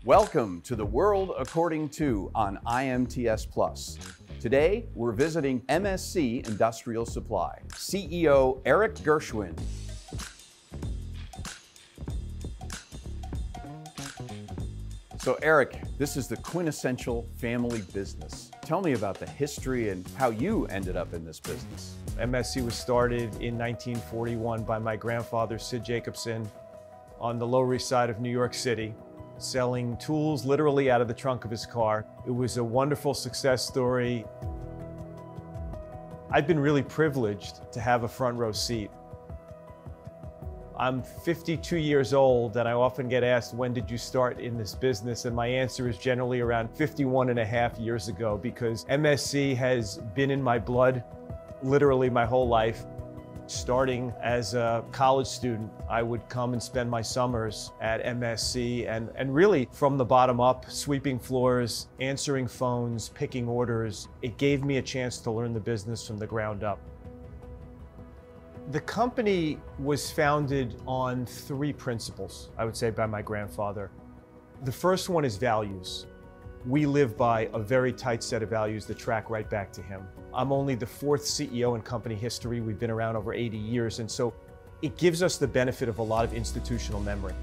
Welcome to the World According to on IMTS Plus. Today, we're visiting MSC Industrial Supply. CEO Erik Gershwind. So Erik, this is the quintessential family business. Tell me about the history and how you ended up in this business. MSC was started in 1941 by my grandfather, Sid Jacobson, on the Lower East Side of New York City, selling tools literally out of the trunk of his car. It was a wonderful success story. I've been really privileged to have a front row seat. I'm 52 years old, and I often get asked, when did you start in this business? And my answer is generally around 51 and a half years ago, because MSC has been in my blood literally my whole life. Starting as a college student, I would come and spend my summers at MSC and really from the bottom up, sweeping floors, answering phones, picking orders. It gave me a chance to learn the business from the ground up. The company was founded on three principles, I would say, by my grandfather. The first one is values. We live by a very tight set of values that track right back to him. I'm only the fourth CEO in company history. We've been around over 80 years, and so it gives us the benefit of a lot of institutional memory.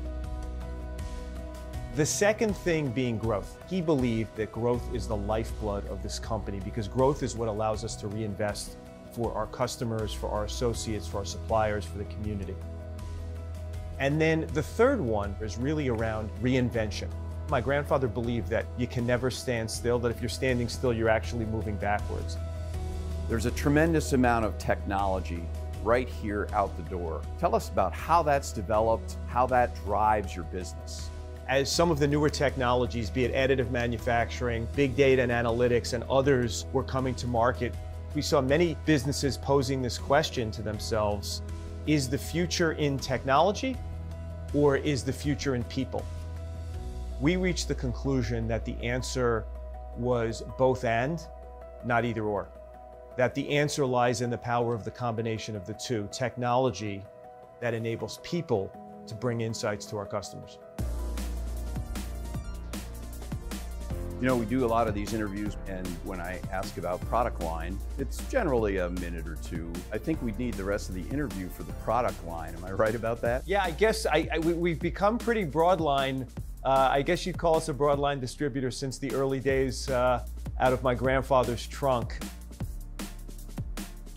The second thing being growth. He believed that growth is the lifeblood of this company because growth is what allows us to reinvest for our customers, for our associates, for our suppliers, for the community. And then the third one is really around reinvention. My grandfather believed that you can never stand still, that if you're standing still, you're actually moving backwards. There's a tremendous amount of technology right here out the door. Tell us about how that's developed, how that drives your business. As some of the newer technologies, be it additive manufacturing, big data and analytics, and others were coming to market, we saw many businesses posing this question to themselves: is the future in technology or is the future in people? We reached the conclusion that the answer was both and, not either or. That the answer lies in the power of the combination of the two, technology that enables people to bring insights to our customers. You know, we do a lot of these interviews, and when I ask about product line, it's generally a minute or two. I think we need the rest of the interview for the product line. Am I right about that? Yeah, I guess we've become pretty broadline. I guess you'd call us a broadline distributor since the early days out of my grandfather's trunk.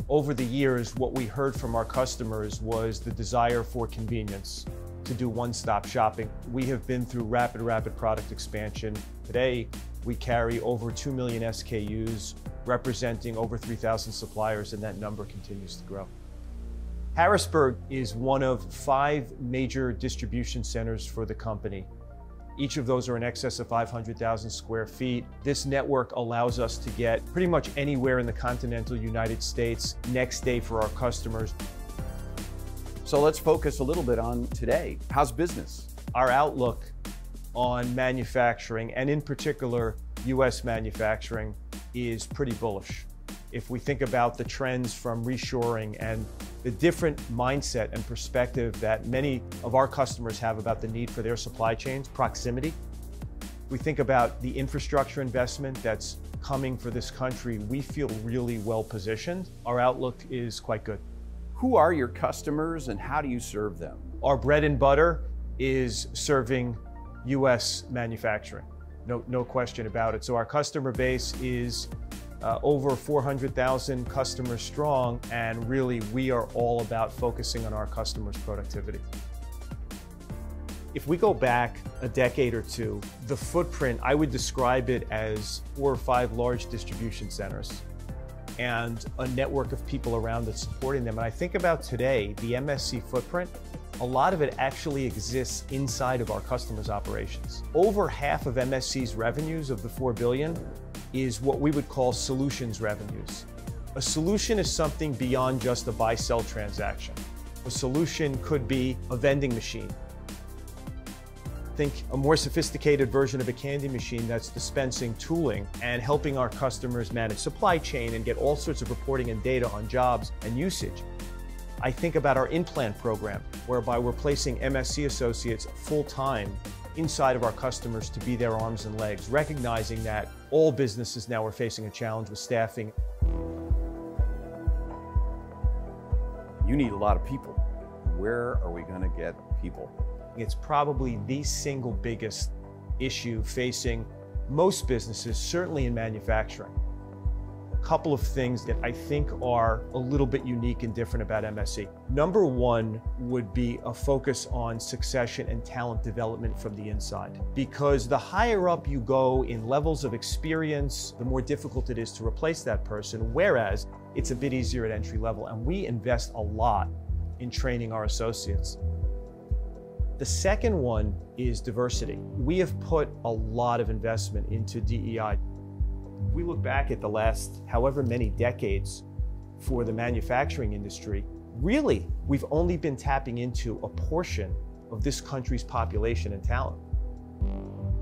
Over the years, what we heard from our customers was the desire for convenience, to do one-stop shopping. We have been through rapid product expansion. Today, we carry over 2 million SKUs, representing over 3,000 suppliers, and that number continues to grow. Harrisburg is one of 5 major distribution centers for the company. Each of those are in excess of 500,000 square feet. This network allows us to get pretty much anywhere in the continental United States next day for our customers. So let's focus a little bit on today. How's business? Our outlook on manufacturing, and in particular US manufacturing, is pretty bullish. If we think about the trends from reshoring and the different mindset and perspective that many of our customers have about the need for their supply chains, proximity. We think about the infrastructure investment that's coming for this country, we feel really well positioned. Our outlook is quite good. Who are your customers and how do you serve them? Our bread and butter is serving US manufacturing, no question about it. So our customer base is over 400,000 customers strong, and really we are all about focusing on our customers' productivity. If we go back a decade or two, the footprint, I would describe it as 4 or 5 large distribution centers and a network of people around it supporting them. And I think about today, the MSC footprint, a lot of it actually exists inside of our customers' operations. Over half of MSC's revenues of the $4 billion is what we would call solutions revenues. A solution is something beyond just a buy-sell transaction. A solution could be a vending machine. Think a more sophisticated version of a candy machine that's dispensing tooling and helping our customers manage supply chain and get all sorts of reporting and data on jobs and usage. I think about our in-plant program, whereby we're placing MSC associates full-time inside of our customers to be their arms and legs, recognizing that all businesses now are facing a challenge with staffing. You need a lot of people. Where are we going to get people? It's probably the single biggest issue facing most businesses, certainly in manufacturing. A couple of things that I think are a little bit unique and different about MSC. Number one would be a focus on succession and talent development from the inside. Because the higher up you go in levels of experience, the more difficult it is to replace that person, whereas it's a bit easier at entry level. And we invest a lot in training our associates. The second one is diversity. We have put a lot of investment into DEI. If we look back at the last however many decades for the manufacturing industry, really, we've only been tapping into a portion of this country's population and talent.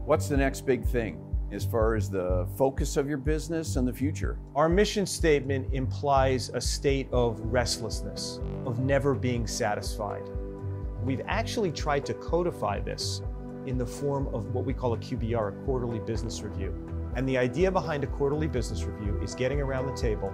What's the next big thing as far as the focus of your business and the future? Our mission statement implies a state of restlessness, of never being satisfied. We've actually tried to codify this in the form of what we call a QBR, a quarterly business review. And the idea behind a quarterly business review is getting around the table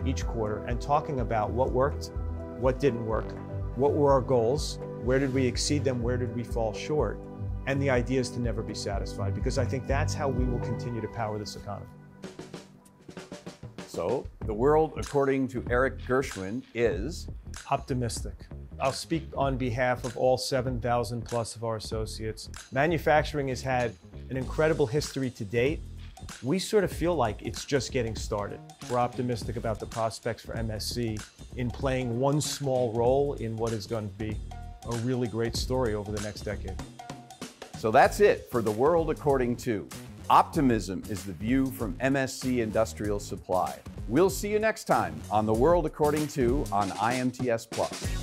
each quarter and talking about what worked, what didn't work, what were our goals, where did we exceed them, where did we fall short, and the idea is to never be satisfied, because I think that's how we will continue to power this economy. So, the world, according to Erik Gershwind, is optimistic. I'll speak on behalf of all 7,000 plus of our associates. Manufacturing has had an incredible history to date. We sort of feel like it's just getting started. We're optimistic about the prospects for MSC in playing one small role in what is going to be a really great story over the next decade. So that's it for The World According to. Optimism is the view from MSC Industrial Supply. We'll see you next time on The World According to on IMTS Plus.